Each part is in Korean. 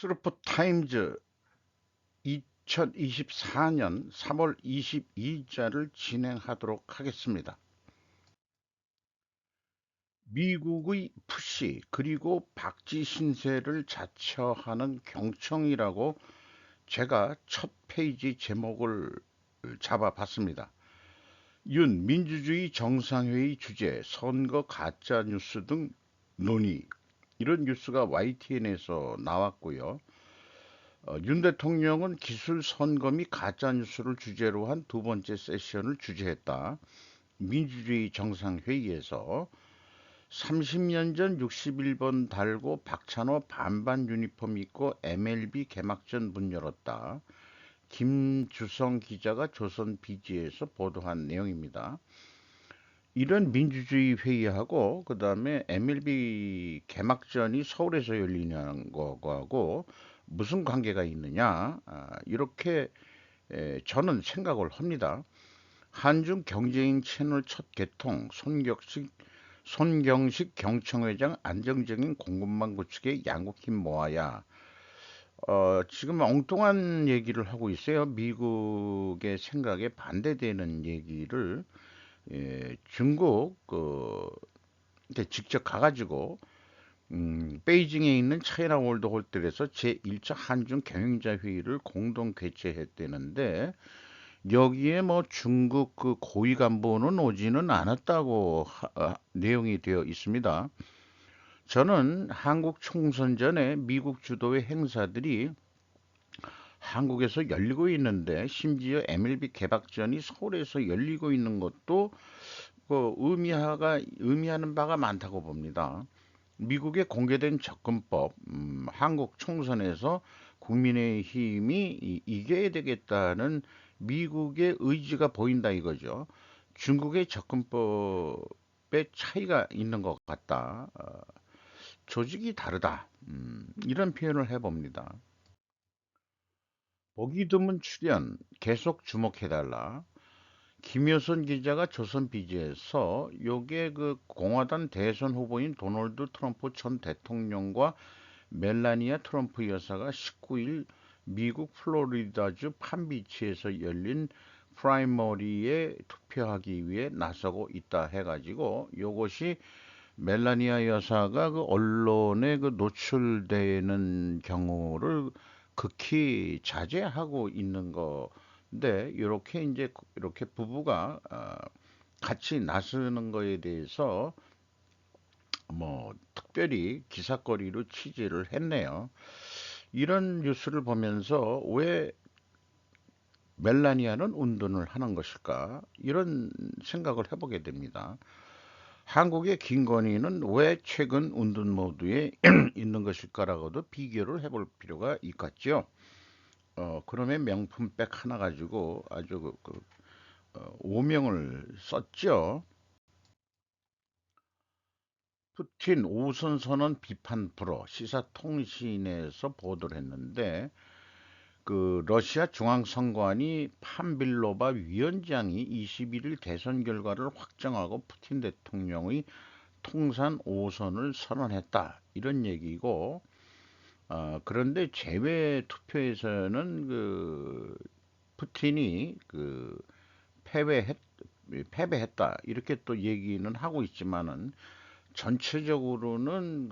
스루프 타임즈 2024년 3월 22일자를 진행하도록 하겠습니다. 미국의 푸시 그리고 박쥐 신세를 자처하는 경청이라고 제가 첫 페이지 제목을 잡아봤습니다. 윤 민주주의 정상회의 주재 선거 가짜뉴스 등 논의, 이런 뉴스가 YTN에서 나왔고요. 윤 대통령은 기술 선거 및 가짜뉴스를 주제로 한 두 번째 세션을 주재했다. 민주주의 정상회의에서 30년 전 61번 달고 박찬호 반반 유니폼 입고 MLB 개막전 문 열었다. 김주성 기자가 조선 BG에서 보도한 내용입니다. 이런 민주주의 회의하고 그다음에 MLB 개막전이 서울에서 열리는 거하고 무슨 관계가 있느냐, 이렇게 저는 생각을 합니다. 한중 경제인 채널 첫 개통, 손경식 경청회장 안정적인 공급망 구축에 양국 힘 모아야. 지금 엉뚱한 얘기를 하고 있어요. 미국의 생각에 반대되는 얘기를 중국 이렇게 직접 가가지고 베이징에 있는 차이나 월드 호텔에서 제1차 한중 경영자 회의를 공동 개최했다는데, 여기에 뭐 중국 그 고위 간부는 오지는 않았다고 내용이 되어 있습니다. 저는 한국 총선 전에 미국 주도의 행사들이 한국에서 열리고 있는데, 심지어 MLB 개막전이 서울에서 열리고 있는 것도 의미하는 바가 많다고 봅니다. 미국의 공개된 접근법, 한국 총선에서 국민의힘이 이겨야 되겠다는 미국의 의지가 보인다 이거죠. 중국의 접근법에 차이가 있는 것 같다. 조직이 다르다. 이런 표현을 해봅니다. 보기 드문 출연 계속 주목해달라. 김효선 기자가 조선 비지에서 요게 그 공화당 대선 후보인 도널드 트럼프 전 대통령과 멜라니아 트럼프 여사가 19일 미국 플로리다주 판비치에서 열린 프라이머리에 투표하기 위해 나서고 있다 해가지고, 요것이 멜라니아 여사가 그 언론에 그 노출되는 경우를 극히 자제하고 있는 건데, 이렇게 이제 이렇게 부부가 같이 나서는 거에 대해서 뭐 특별히 기사거리로 취재를 했네요. 이런 뉴스를 보면서 왜 멜라니아는 운동을 하는 것일까? 이런 생각을 해보게 됩니다. 한국의 김건희는 왜 최근 운동 모드에 있는 것일까라고도 비교를 해볼 필요가 있겠죠. 그러면 명품백 하나 가지고 아주 오명을 썼죠. 푸틴 오선 선언 비판 불어, 시사통신에서 보도를 했는데, 그 러시아 중앙선관위 판빌로바 위원장이 21일 대선 결과를 확정하고 푸틴 대통령의 통산 오선을 선언했다, 이런 얘기고, 그런데 제외 투표에서는 그 푸틴이 패배했, 패배했다, 이렇게 또 얘기는 하고 있지만은 전체적으로는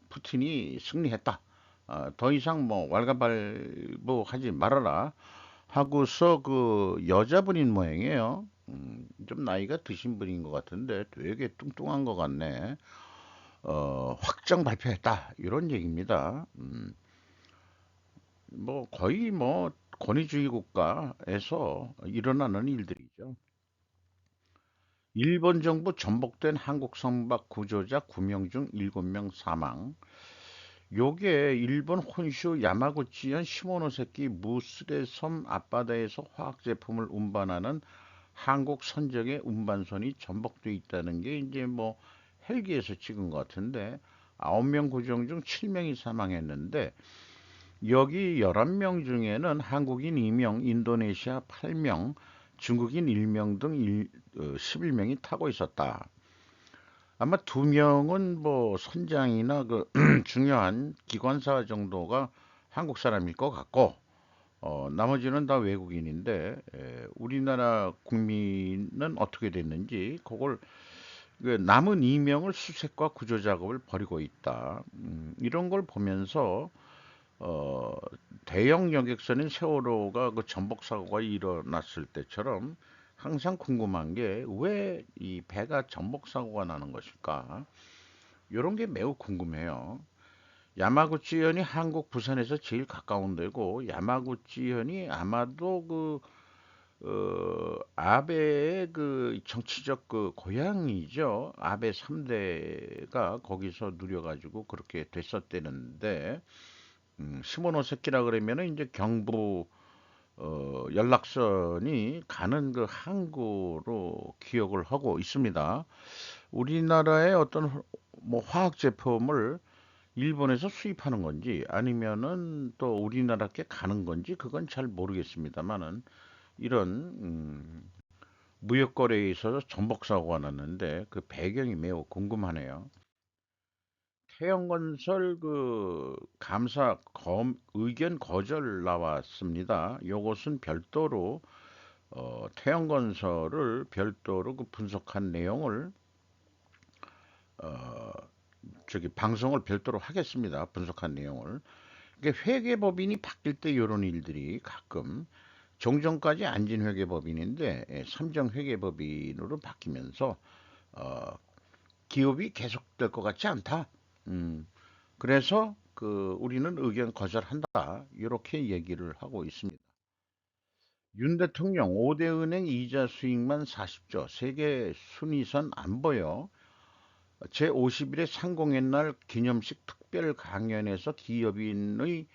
푸틴이 승리했다. 더 이상 뭐 왈가왈부하지 말아라 하고서 그 여자분인 모양이에요. 좀 나이가 드신 분인 것 같은데 되게 뚱뚱한 것 같네. 확정 발표했다, 이런 얘기입니다. 뭐 거의 뭐 권위주의 국가에서 일어나는 일들이죠. 일본 정부 전복된 한국 선박 구조자 9명 중 7명 사망. 요게 일본 혼슈 야마구치현 시모노세키 무스레 섬 앞바다에서 화학 제품을 운반하는 한국 선적의 운반선이 전복돼 있다는 게 이제 뭐 헬기에서 찍은 것 같은데, 9명 구정 중 7명이 사망했는데, 여기 11명 중에는 한국인 2명, 인도네시아 8명, 중국인 1명 등 11명이 타고 있었다. 아마 두 명은 뭐 선장이나 그 중요한 기관사 정도가 한국 사람일 것 같고, 나머지는 다 외국인인데, 우리나라 국민은 어떻게 됐는지, 그걸, 그 남은 이명을 수색과 구조 작업을 벌이고 있다. 이런 걸 보면서, 어, 대형 여객선인 세월호가 그 전복 사고가 일어났을 때처럼 항상 궁금한 게 왜 이 배가 전복 사고가 나는 것일까? 이런 게 매우 궁금해요. 야마구치현이 한국 부산에서 제일 가까운 데고 야마구치현이 아마도 그 아베의 그 정치적 그 고향이죠. 아베 3대가 거기서 누려가지고 그렇게 됐었대는데 시모노세키라 그러면은 이제 경부 연락선이 가는 그 항구로 기억을 하고 있습니다. 우리나라의 어떤 뭐 화학 제품을 일본에서 수입하는 건지 아니면은 또 우리나라께 가는 건지 그건 잘 모르겠습니다만은 이런 무역 거래에 있어서 전복 사고가 났는데 그 배경이 매우 궁금하네요. 태영건설 그 감사 의견 거절 나왔습니다. 요것은 별도로 태영건설을 별도로 그 분석한 내용을 어, 저기 방송을 별도로 하겠습니다. 분석한 내용을. 이게 회계법인이 바뀔 때 이런 일들이 가끔 종전까지 안진 회계법인인데 삼정 회계법인으로 바뀌면서 어, 기업이 계속될 것 같지 않다. 음, 그래서 그 우리는 의견 거절한다. 이렇게 얘기를 하고 있습니다. 윤 대통령 5대 은행 이자 수익만 40조, 세계 순위선 안 보여. 제50일의 상공의 날 기념식 특별 강연에서 기업인의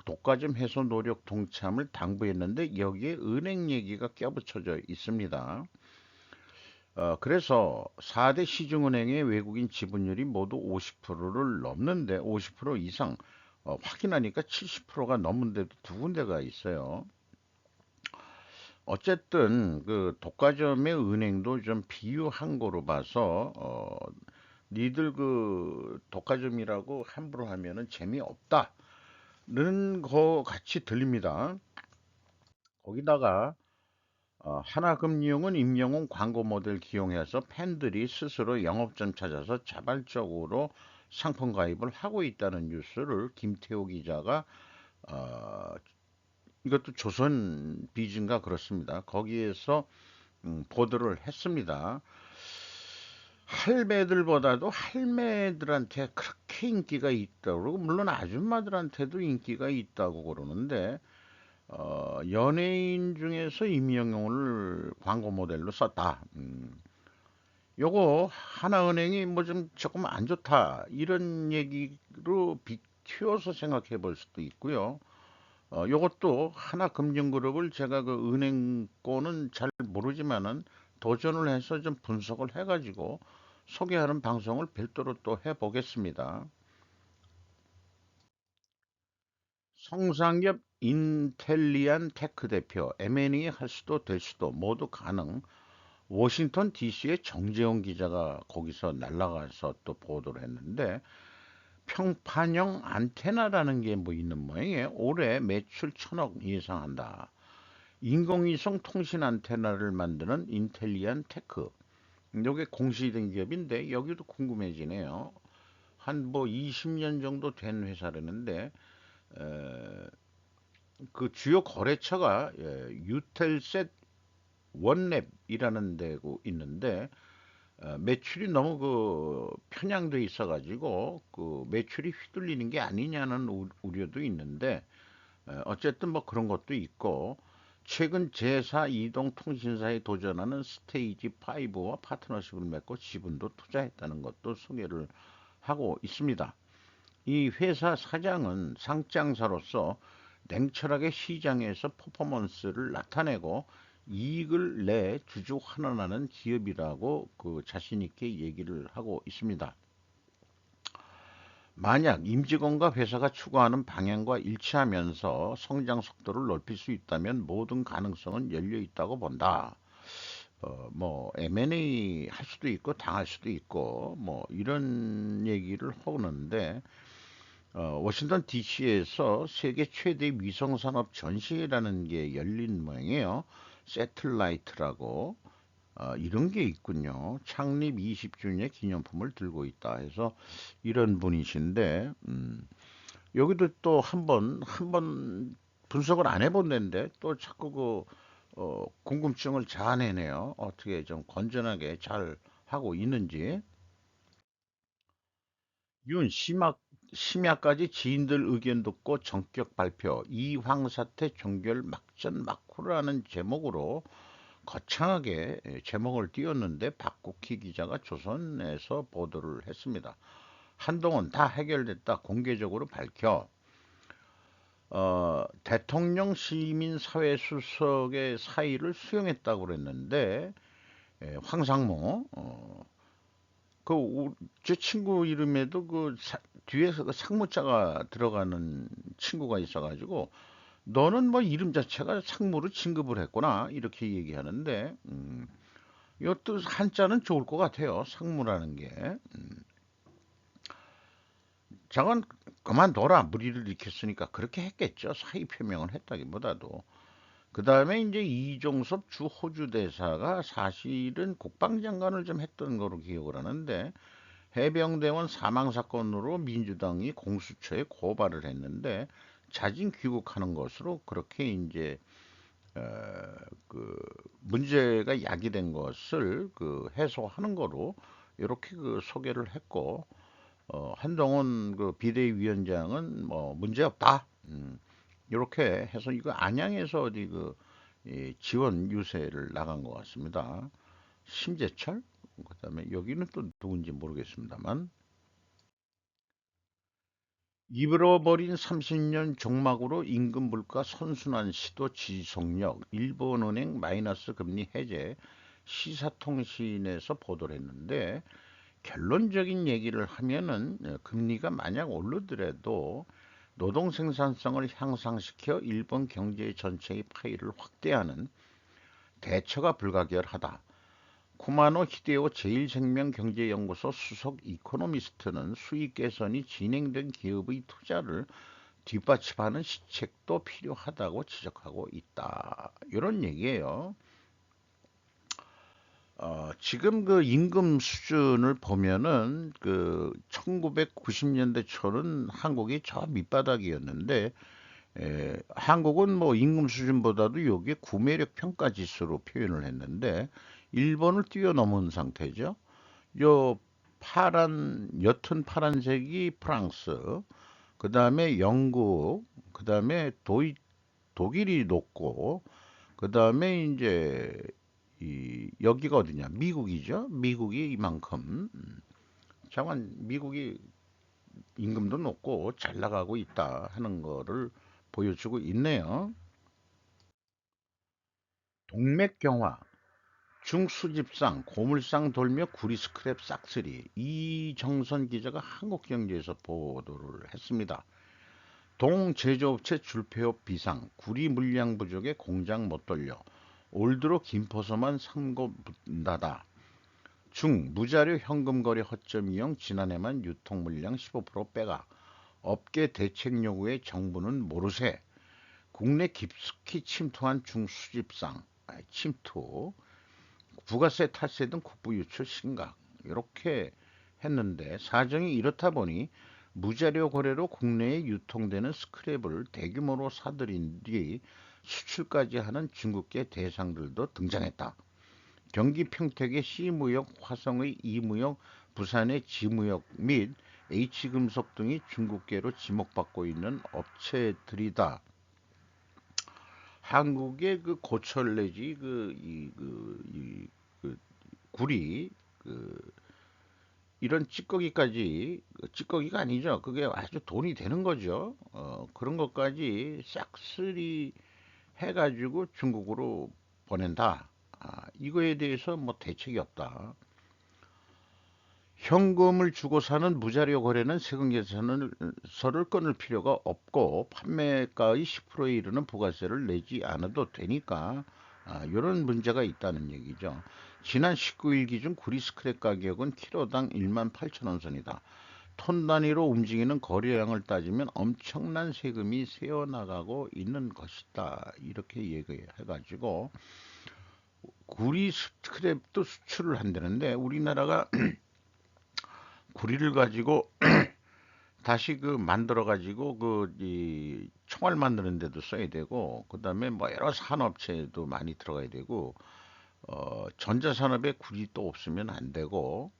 독과점 해소 노력 동참을 당부했는데 여기에 은행 얘기가 껴붙여져 있습니다. 그래서 4대 시중은행의 외국인 지분율이 모두 50%를 넘는데 50% 이상 확인하니까 70%가 넘는데도 두 군데가 있어요. 어쨌든 그 독과점의 은행도 좀 비유한 거로 봐서 니들 그 독과점이라고 함부로 하면은 재미없다는 거 같이 들립니다. 거기다가 하나금융은 임영웅 광고 모델 기용해서 팬들이 스스로 영업점 찾아서 자발적으로 상품 가입을 하고 있다는 뉴스를 김태호 기자가 어, 이것도 조선 비즈인가 그렇습니다. 거기에서 보도를 했습니다. 할매들보다도 할매들한테 그렇게 인기가 있다고 그러고 물론 아줌마들한테도 인기가 있다고 그러는데 연예인 중에서 임영웅을 광고 모델로 썼다. 요거 하나은행이 뭐 좀 조금 안 좋다 이런 얘기로 비추어서 생각해 볼 수도 있고요. 요것도 하나금융그룹을 제가 그 은행 거는 잘 모르지만은 도전을 해서 좀 분석을 해가지고 소개하는 방송을 별도로 또 해보겠습니다. 성상엽 인텔리안 테크 대표 M&A 할 수도 될 수도 모두 가능. 워싱턴 DC의 정재용 기자가 거기서 날아가서 또 보도를 했는데 평판형 안테나라는 게 뭐 있는 모양이에요. 올해 매출 1,000억 예상한다. 인공위성 통신 안테나를 만드는 인텔리안 테크. 이게 공시된 기업인데 여기도 궁금해지네요. 한 뭐 20년 정도 된 회사라는데 그 주요 거래처가 유텔셋 원랩이라는 데고 있는데 매출이 너무 그 편향돼 있어가지고 그 매출이 휘둘리는 게 아니냐는 우려도 있는데 어쨌든 뭐 그런 것도 있고 최근 제사 이동 통신사에 도전하는 스테이지 5와 파트너십을 맺고 지분도 투자했다는 것도 소개를 하고 있습니다. 이 회사 사장은 상장사로서 냉철하게 시장에서 퍼포먼스를 나타내고 이익을 내 주주 환원하는 기업이라고 그 자신 있게 얘기를 하고 있습니다. 만약 임직원과 회사가 추구하는 방향과 일치하면서 성장 속도를 높일 수 있다면 모든 가능성은 열려 있다고 본다. 뭐 M&A 할 수도 있고 당할 수도 있고 뭐 이런 얘기를 하는데 워싱턴 DC에서 세계 최대 위성산업 전시회라는 게 열린 모양이에요. 세틀라이트라고 이런 게 있군요. 창립 20주년 기념품을 들고 있다 해서 이런 분이신데 여기도 또 한 번 분석을 안 해본 데인데 또 자꾸 궁금증을 자아내네요. 어떻게 좀 건전하게 잘 하고 있는지. 심야까지 지인들 의견 듣고 전격 발표. 이황 사태 종결 막전 막후라는 제목으로 거창하게 제목을 띄웠는데 박국희 기자가 조선에서 보도를 했습니다. 한동안 다 해결됐다 공개적으로 밝혀 대통령 시민사회 수석의 사의를 수용했다고 그랬는데 황상무 제 친구 이름에도 뒤에서 그 상무자가 들어가는 친구가 있어가지고 너는 뭐 이름 자체가 상무로 진급을 했구나 이렇게 얘기하는데 이것도 한자는 좋을 것 같아요. 상무라는 게 저건 그만둬라 무리를 일으켰으니까 그렇게 했겠죠. 사의 표명을 했다기보다도 그 다음에 이제 이종섭 주 호주 대사가 사실은 국방장관을 좀 했던 거로 기억을 하는데 해병대원 사망 사건으로 민주당이 공수처에 고발을 했는데 자진 귀국하는 것으로 그렇게 이제 어, 그 문제가 야기된 것을 해소하는 거로 이렇게 소개를 했고 한동훈 비대위원장은 뭐 문제 없다. 이렇게 해서 이거 안양에서 어디 지원 유세를 나간 것 같습니다. 심재철? 그다음에 여기는 또 누군지 모르겠습니다만 잃어버린 30년 종막으로 임금 물가 선순환 시도 지속력 일본은행 마이너스 금리 해제 시사통신에서 보도를 했는데 결론적인 얘기를 하면은 금리가 만약 오르더라도 노동 생산성을 향상시켜 일본 경제 전체의 파이를 확대하는 대처가 불가결하다. 쿠마노 히데오 제일생명경제연구소 수석 이코노미스트는 수익 개선이 진행된 기업의 투자를 뒷받침하는 시책도 필요하다고 지적하고 있다. 이런 얘기예요. 지금 임금 수준을 보면은 1990년대 초는 한국이 저 밑바닥이었는데 한국은 뭐 임금 수준보다도 여기에 구매력 평가 지수로 표현을 했는데 일본을 뛰어넘은 상태죠. 요 옅은 파란색이 프랑스, 그 다음에 영국, 그 다음에 독일이 높고, 그 다음에 이제 여기가 어디냐? 미국이죠. 미국이 이만큼. 잠깐 미국이 임금도 높고 잘 나가고 있다 하는 거를 보여주고 있네요. 동맥경화, 중수집상, 고물상 돌며 구리 스크랩 싹쓸이. 이정선 기자가 한국경제에서 보도를 했습니다. 동제조업체 줄폐업 비상, 구리 물량 부족에 공장 못 돌려. 올 들어 김포서만 삼고 문다다. 중, 무자료 현금 거래 허점 이용 지난해만 유통 물량 15% 빼가. 업계 대책 요구에 정부는 모르쇠. 국내 깊숙이 침투한 중수집상, 침투. 부가세 탈세 등 국부 유출 심각 이렇게 했는데 사정이 이렇다 보니 무자료 거래로 국내에 유통되는 스크랩을 대규모로 사들인 뒤 수출까지 하는 중국계 대상들도 등장했다. 경기 평택의 C무역, 화성의 E무역, 부산의 G무역 및 H금속 등이 중국계로 지목받고 있는 업체들이다. 한국의 고철 내지 구리 이런 찌꺼기까지 찌꺼기가 아니죠. 그게 아주 돈이 되는 거죠. 그런 것까지 싹쓸이 해가지고 중국으로 보낸다. 이거에 대해서 뭐 대책이 없다. 현금을 주고 사는 무자료 거래는 세금 계산서를 끊을 필요가 없고 판매가의 10%에 이르는 부가세를 내지 않아도 되니까 이런 문제가 있다는 얘기죠. 지난 19일 기준 구리 스크랩 가격은 키로당 18,000원 선이다. 톤 단위로 움직이는 거래량을 따지면 엄청난 세금이 새어나가고 있는 것이다. 이렇게 얘기해가지고 구리 스크랩도 수출을 한다는데 우리나라가 구리를 가지고 다시 그 만들어 가지고 그 이 총알 만드는 데도 써야 되고 그다음에 뭐 여러 산업체에도 많이 들어가야 되고 전자산업에 구리 또 없으면 안 되고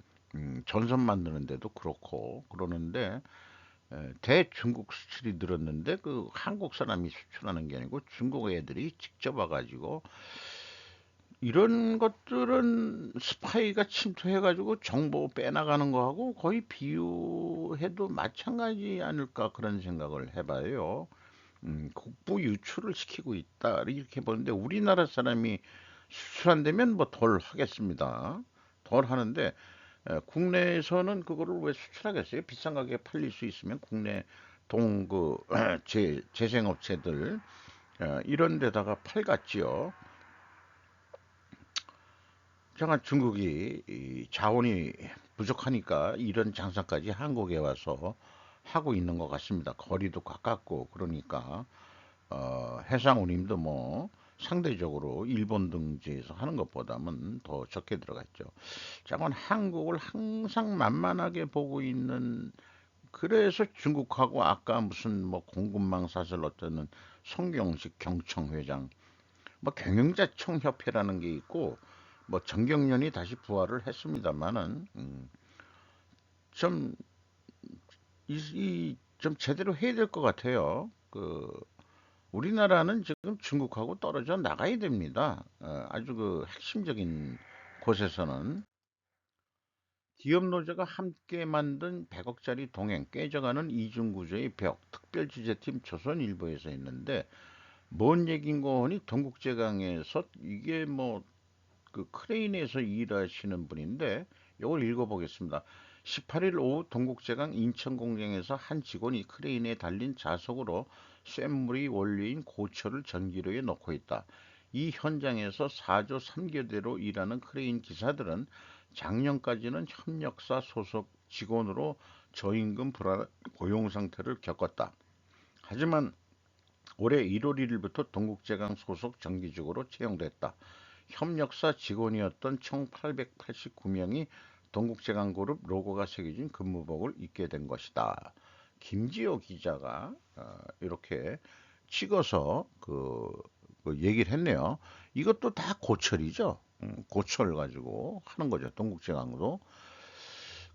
전선 만드는 데도 그렇고 그러는데 대중국 수출이 늘었는데 그 한국 사람이 수출하는 게 아니고 중국 애들이 직접 와가지고 이런 것들은 스파이가 침투해가지고 정보 빼나가는 거하고 거의 비유해도 마찬가지 아닐까 그런 생각을 해봐요. 국부 유출을 시키고 있다 이렇게 보는데 우리나라 사람이 수출한다면 뭐 덜 하겠습니다. 덜 하는데 국내에서는 그거를 왜 수출하겠어요? 비싼 가격에 팔릴 수 있으면 국내 동그 재생업체들 이런 데다가 팔겠지요. 잠깐 중국이 이 자원이 부족하니까 이런 장사까지 한국에 와서 하고 있는 것 같습니다. 거리도 가깝고 그러니까 해상운임도 뭐 상대적으로 일본 등지에서 하는 것보다는 더 적게 들어갔죠. 잠깐 한국을 항상 만만하게 보고 있는 그래서 중국하고 아까 무슨 뭐 공급망 사슬 어쩌는 송경식 경청회장 뭐 경영자청협회라는 게 있고 뭐 정경련이 다시 부활을 했습니다만은 좀 좀 제대로 해야 될 것 같아요. 우리나라는 지금 중국하고 떨어져 나가야 됩니다. 아주 그 핵심적인 곳에서는 기업 노조가 함께 만든 100억짜리 동행 깨져가는 이중구조의 벽 특별주재팀 조선일보에서 했는데 뭔 얘긴고 하니 동국제강에서 이게 뭐 그 크레인에서 일하시는 분인데 이걸 읽어보겠습니다. 18일 오후 동국제강 인천공장에서 한 직원이 크레인에 달린 자석으로 쇳물이 원료인 고철을 전기로에 넣고 있다. 이 현장에서 4조 3교대로 일하는 크레인 기사들은 작년까지는 협력사 소속 직원으로 저임금 불안 고용 상태를 겪었다. 하지만 올해 1월 1일부터 동국제강 소속 정기직으로 채용됐다. 협력사 직원이었던 총 889명이 동국제강그룹 로고가 새겨진 근무복을 입게 된 것이다. 김지호 기자가 이렇게 찍어서 그 얘기를 했네요. 이것도 다 고철이죠. 고철 가지고 하는 거죠. 동국제강도.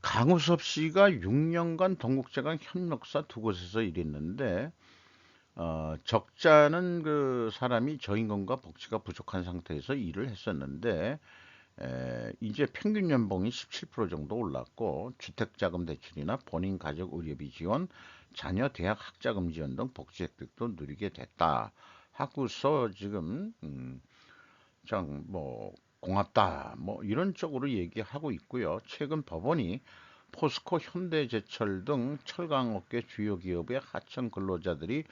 강우섭 씨가 6년간 동국제강 협력사 두 곳에서 일했는데 적자는 그 사람이 저임금과 복지가 부족한 상태에서 일을 했었는데 이제 평균 연봉이 17% 정도 올랐고 주택자금 대출이나 본인 가족 의료비 지원, 자녀 대학 학자금 지원 등 복지 혜택도 누리게 됐다. 하고서 지금 뭐 공합다 뭐 이런 쪽으로 얘기하고 있고요. 최근 법원이 포스코, 현대제철 등 철강업계 주요 기업의 하청 근로자들이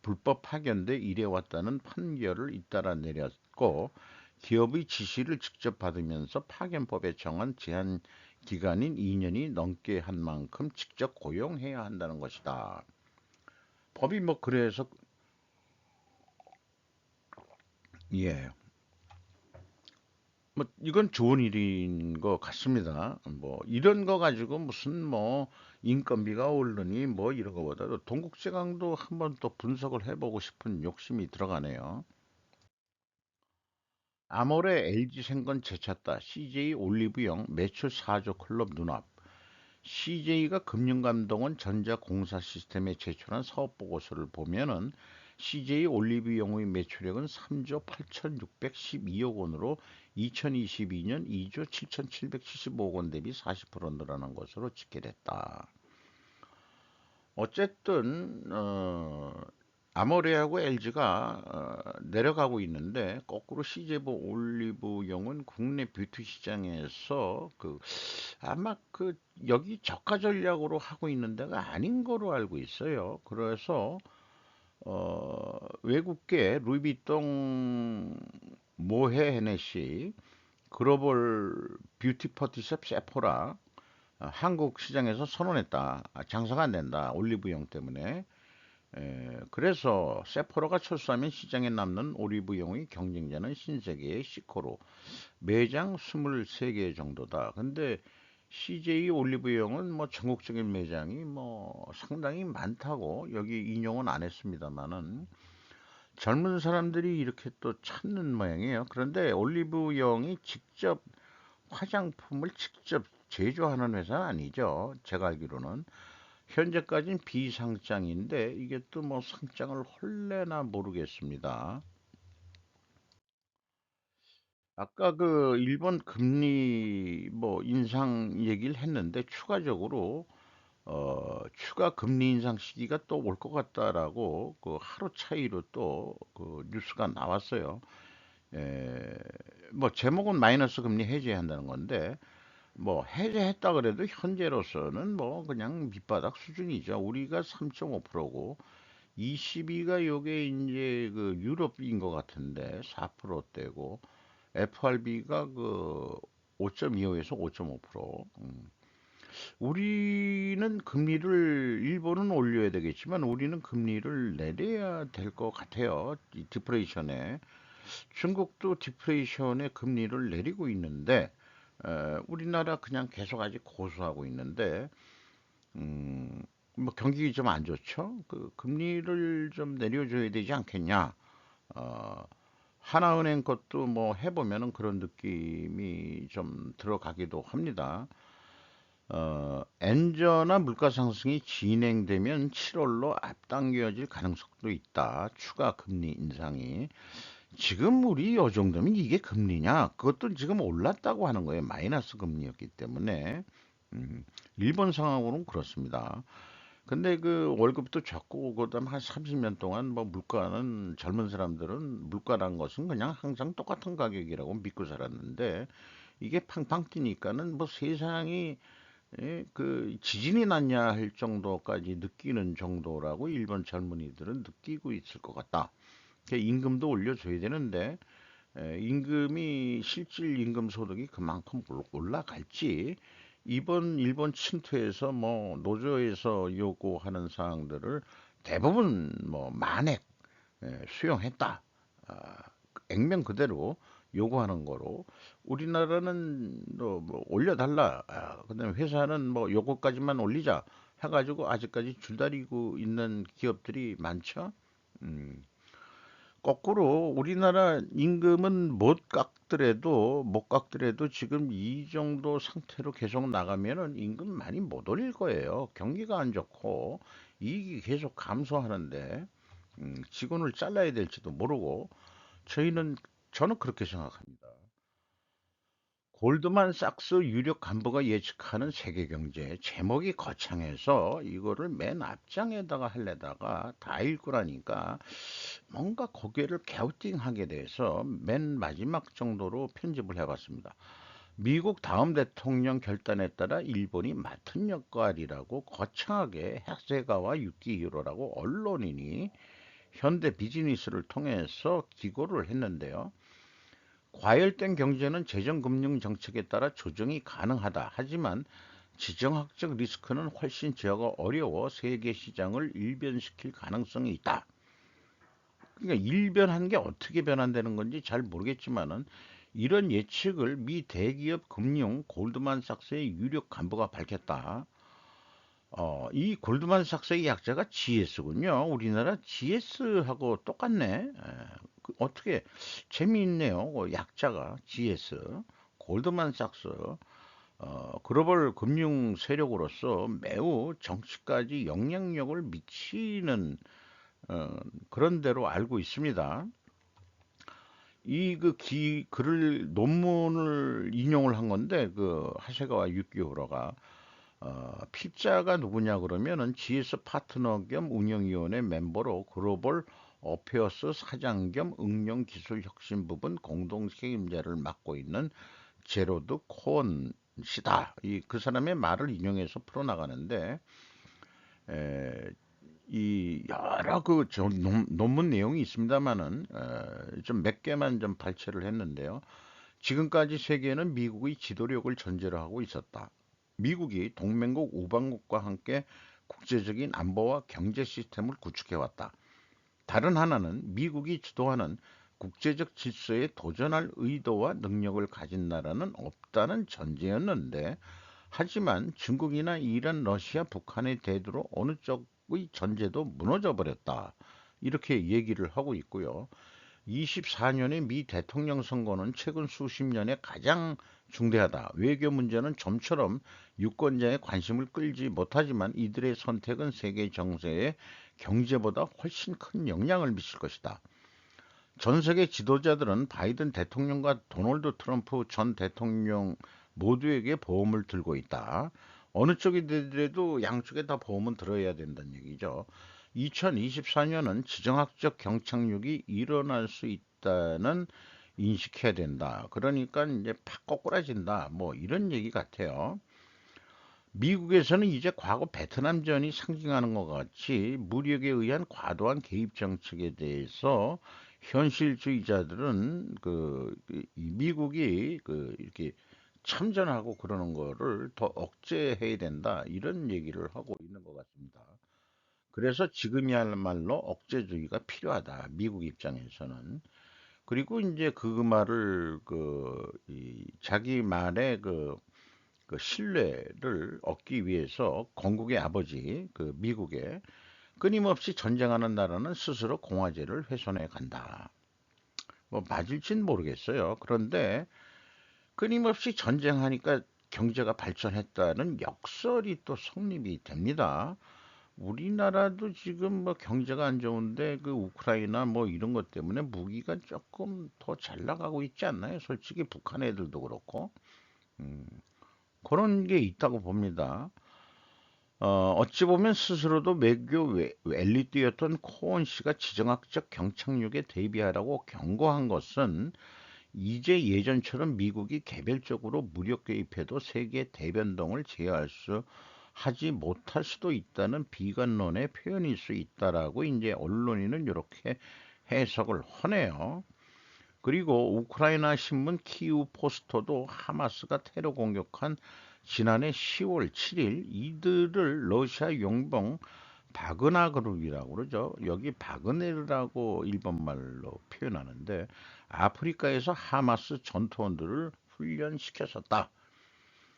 불법 파견돼 일해왔다는 판결을 잇따라 내렸고 기업의 지시를 직접 받으면서 파견법에 정한 제한 기간인 2년이 넘게 한 만큼 직접 고용해야 한다는 것이다. 법이 뭐 그래서 예. 뭐 이건 좋은 일인 것 같습니다. 뭐 이런 거 가지고 무슨 뭐 인건비가 오르니 뭐 이런 거보다도 동국제강도 한번 또 분석을 해보고 싶은 욕심이 들어가네요. 아모레 LG생건 제쳤다. CJ 올리브영 매출 4조 클럽 눈앞. CJ가 금융감독원 전자공사 시스템에 제출한 사업보고서를 보면은 CJ 올리브영의 매출액은 3조 8,612억 원으로 2022년 2조 7,775억 원 대비 40% 늘어난 것으로 집계됐다. 어쨌든 아모레하고 LG가 내려가고 있는데 거꾸로 CJ 올리브영은 국내 뷰티 시장에서 아마 여기 저가 전략으로 하고 있는 데가 아닌 거로 알고 있어요. 그래서 외국계 루이비통 모해 헤네시, 글로벌 뷰티 퍼티샵 세포라, 한국 시장에서 선언했다. 장사가 안 된다. 올리브영 때문에. 그래서 세포로가 철수하면 시장에 남는 올리브영의 경쟁자는 신세계의 시코로 매장 23개 정도다. 근데 CJ 올리브영은 뭐 전국적인 매장이 뭐 상당히 많다고 여기 인용은 안 했습니다만은 젊은 사람들이 이렇게 또 찾는 모양이에요. 그런데 올리브영이 직접 화장품을 직접 제조하는 회사는 아니죠. 제가 알기로는. 현재까지는 비상장인데 이게 또 뭐 상장을 헐래나 모르겠습니다. 아까 그 일본 금리 뭐 인상 얘기를 했는데 추가적으로 추가 금리 인상 시기가 또 올 것 같다라고 그 하루 차이로 또 그 뉴스가 나왔어요. 에, 뭐 제목은 마이너스 금리 해제한다는 건데 뭐 해제했다 그래도 현재로서는 뭐 그냥 밑바닥 수준이죠. 우리가 3.5%고 22가 요게 이제 그 유럽인 것 같은데 4%대고 FRB가 그 5.25에서 5.5%. 우리는 금리를 일본은 올려야 되겠지만 우리는 금리를 내려야 될 것 같아요. 이 디프레이션에 중국도 디프레이션에 금리를 내리고 있는데 우리나라 그냥 계속 아직 고수하고 있는데 음, 뭐 경기 좀 안 좋죠? 그 금리를 좀 내려줘야 되지 않겠냐? 어, 하나은행 것도 뭐 해보면은 그런 느낌이 좀 들어가기도 합니다. 엔저나 물가 상승이 진행되면 7월로 앞당겨질 가능성도 있다. 추가 금리 인상이. 지금 우리 요 정도면 이게 금리냐? 그것도 지금 올랐다고 하는 거예요. 마이너스 금리였기 때문에. 음, 일본 상황으로는 그렇습니다. 근데 그 월급도 적고 그다음 한 30년 동안 뭐 물가는 젊은 사람들은 물가란 것은 그냥 항상 똑같은 가격이라고 믿고 살았는데 이게 팡팡 뛰니까는 뭐 세상이 그 지진이 났냐 할 정도까지 느끼는 정도라고 일본 젊은이들은 느끼고 있을 것 같다. 임금도 올려줘야 되는데 임금이 실질 임금 소득이 그만큼 올라갈지 이번 일본 침투에서 뭐 노조에서 요구하는 사항들을 대부분 뭐 만액 수용했다. 아, 액면 그대로 요구하는 거로 우리나라는 뭐 올려달라. 그다음에 회사는 뭐 요거까지만 올리자 해가지고 아직까지 줄다리고 있는 기업들이 많죠. 음. 거꾸로 우리나라 임금은 못 깎더라도 지금 이 정도 상태로 계속 나가면은 임금 많이 못 올릴 거예요. 경기가 안 좋고 이익이 계속 감소하는데 직원을 잘라야 될지도 모르고 저는 그렇게 생각합니다. 골드만삭스 유력 간부가 예측하는 세계 경제 제목이 거창해서 이거를 맨 앞장에다가 할래다가 다 읽고 나니까 뭔가 고개를 갸우뚱하게 돼서 맨 마지막 정도로 편집을 해봤습니다. 미국 다음 대통령 결단에 따라 일본이 맡은 역할이라고 거창하게 하세가와 유키히로라고 언론인이 현대 비즈니스를 통해서 기고를 했는데요. 과열된 경제는 재정금융 정책에 따라 조정이 가능하다. 하지만 지정학적 리스크는 훨씬 제어가 어려워 세계 시장을 일변시킬 가능성이 있다. 그러니까 일변한 게 어떻게 변환되는 건지 잘 모르겠지만은 이런 예측을 미 대기업 금융 골드만삭스의 유력 간부가 밝혔다. 이 골드만삭스의 약자가 GS군요. 우리나라 GS하고 똑같네. 어떻게 재미있네요. 약자가 GS, 골드만삭스. 글로벌 금융 세력으로서 매우 정치까지 영향력을 미치는 그런 대로 알고 있습니다. 이 그 글을 논문을 인용을 한 건데 그 하세가와 유키호라가 필자가 누구냐 그러면은 GS 파트너 겸 운영위원회 멤버로 글로벌 어페어스 사장 겸 응용 기술 혁신 부분 공동 책임자를 맡고 있는 제로드 코언 씨다. 이 그 사람의 말을 인용해서 풀어나가는데 이 여러 그 논문 내용이 있습니다만은 좀 몇 개만 좀 발췌를 했는데요. 지금까지 세계는 미국의 지도력을 전제로 하고 있었다. 미국이 동맹국 우방국과 함께 국제적인 안보와 경제 시스템을 구축해왔다. 다른 하나는 미국이 주도하는 국제적 질서에 도전할 의도와 능력을 가진 나라는 없다는 전제였는데, 하지만 중국이나 이란, 러시아, 북한의 대두로 어느 쪽의 전제도 무너져 버렸다. 이렇게 얘기를 하고 있고요. 24년의 미 대통령 선거는 최근 수십 년에 가장 중대하다. 외교 문제는 좀처럼 유권자의 관심을 끌지 못하지만 이들의 선택은 세계 정세에 경제보다 훨씬 큰 영향을 미칠 것이다. 전 세계 지도자들은 바이든 대통령과 도널드 트럼프 전 대통령 모두에게 보험을 들고 있다. 어느 쪽이 되더라도 양쪽에 다 보험은 들어야 된다는 얘기죠. 2024년은 지정학적 경착륙이 일어날 수 있다는 인식해야 된다. 그러니까 이제 팍 꼬꾸라진다. 뭐 이런 얘기 같아요. 미국에서는 이제 과거 베트남전이 상징하는 것 같이 무력에 의한 과도한 개입 정책에 대해서 현실주의자들은 미국이 이렇게 참전하고 그러는 거를 더 억제해야 된다 이런 얘기를 하고 있는 것 같습니다. 그래서 지금이야말로 억제주의가 필요하다 미국 입장에서는. 그리고 이제 그 말을 자기 말의 그 신뢰를 얻기 위해서 건국의 아버지 미국에 끊임없이 전쟁하는 나라는 스스로 공화제를 훼손해 간다. 뭐 맞을진 모르겠어요. 그런데 끊임없이 전쟁하니까 경제가 발전했다는 역설이 또 성립이 됩니다. 우리나라도 지금 뭐 경제가 안 좋은데 그 우크라이나 뭐 이런 것 때문에 무기가 조금 더 잘 나가고 있지 않나요? 솔직히 북한 애들도 그렇고. 음, 그런 게 있다고 봅니다. 어찌 보면 스스로도 외교 엘리트였던 코온 씨가 지정학적 경착륙에 대비하라고 경고한 것은 이제 예전처럼 미국이 개별적으로 무력 개입해도 세계 대변동을 제어할 수 하지 못할 수도 있다는 비관론의 표현일 수 있다라고 이제 언론인은 이렇게 해석을 하네요. 그리고 우크라이나 신문 키우 포스터도 하마스가 테러 공격한 지난해 10월 7일 이들을 러시아 용병 바그나 그룹이라고 그러죠. 여기 바그네르라고 일본말로 표현하는데 아프리카에서 하마스 전투원들을 훈련시켰었다.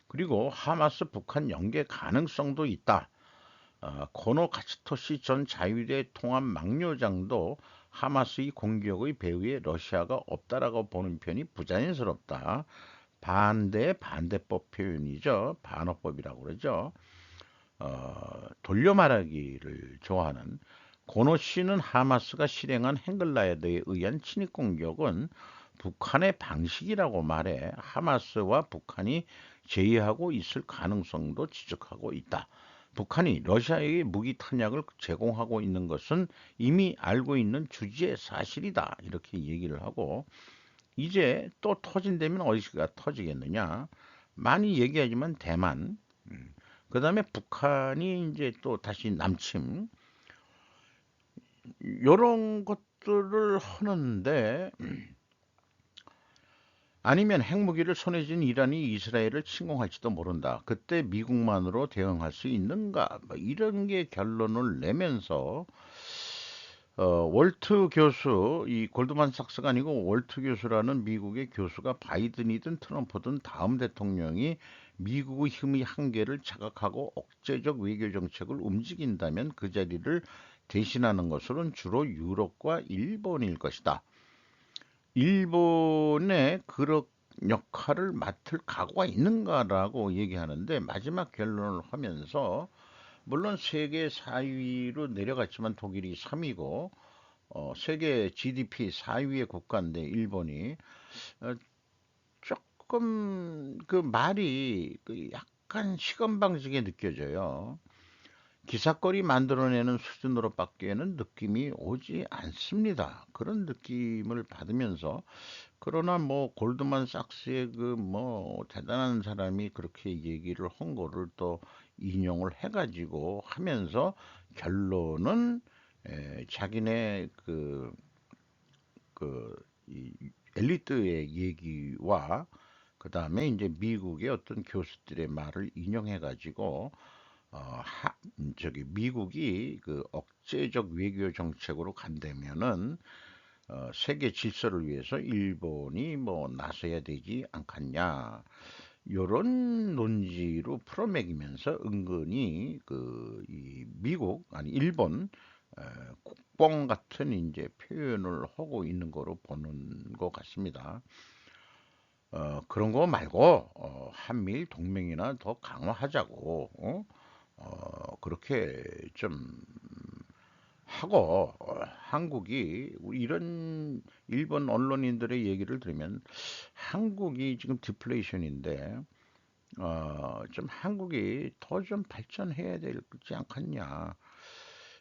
그리고 하마스 북한 연계 가능성도 있다. 코노 카츠토시 전 자유대 통합 막료장도 하마스의 공격의 배후에 러시아가 없다라고 보는 편이 부자연스럽다. 반대의 반대법 표현이죠. 반어법이라고 그러죠. 돌려 말하기를 좋아하는 고노 씨는 하마스가 실행한 행글라야드에 의한 침입 공격은 북한의 방식이라고 말해 하마스와 북한이 제의하고 있을 가능성도 지적하고 있다. 북한이 러시아에게 무기 탄약을 제공하고 있는 것은 이미 알고 있는 주지의 사실이다. 이렇게 얘기를 하고 이제 또 터진다면 어디가 터지겠느냐? 많이 얘기하지만 대만, 그 다음에 북한이 이제 또 다시 남침, 요런 것들을 하는데, 아니면 핵무기를 손에 쥔 이란이 이스라엘을 침공할지도 모른다. 그때 미국만으로 대응할 수 있는가? 뭐 이런 게 결론을 내면서 월트 교수, 이 골드만삭스가 아니고 월트 교수라는 미국의 교수가 바이든이든 트럼프든 다음 대통령이 미국의 힘의 한계를 자각하고 억제적 외교 정책을 움직인다면 그 자리를 대신하는 것으로는 주로 유럽과 일본일 것이다. 일본의 그런 역할을 맡을 각오가 있는가라고 얘기하는데 마지막 결론을 하면서 물론 세계 4위로 내려갔지만 독일이 3위고 세계 GDP 4위의 국가인데 일본이 어, 조금 그 말이 약간 시건방지게 느껴져요. 기사거리 만들어내는 수준으로밖에는 느낌이 오지 않습니다. 그런 느낌을 받으면서 그러나 뭐 골드만삭스의 그 뭐 대단한 사람이 그렇게 얘기를 한 거를 또 인용을 해가지고 하면서 결론은 자기네 이 엘리트의 얘기와 그 다음에 이제 미국의 어떤 교수들의 말을 인용해가지고 미국이 그 억제적 외교 정책으로 간다면은 세계 질서를 위해서 일본이 뭐 나서야 되지 않겠냐. 요런 논지로 풀어매기면서 은근히 이 미국 아니 일본 에, 국뽕 같은 이제 표현을 하고 있는 거로 보는 것 같습니다. 그런 거 말고 한미일 동맹이나 더 강화하자고 그렇게 좀 하고 한국이 이런 일본 언론인들의 얘기를 들으면 한국이 지금 디플레이션인데 좀 한국이 더 좀 발전해야 되지 않겠냐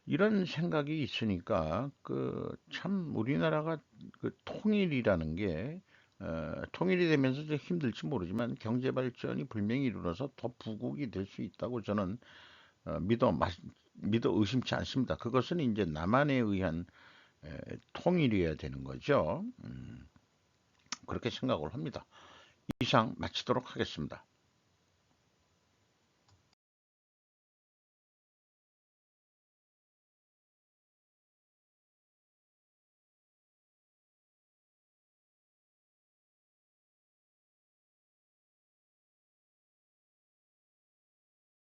이런 생각이 있으니까 그 참 우리나라가 그 통일이라는 게 통일이 되면서 좀 힘들지 모르지만 경제 발전이 분명히 이루어서 더 부국이 될 수 있다고 저는 어, 믿어 마- 믿어 의심치 않습니다. 그것은 이제 남한에 의한 통일이어야 되는 거죠. 그렇게 생각을 합니다. 이상 마치도록 하겠습니다.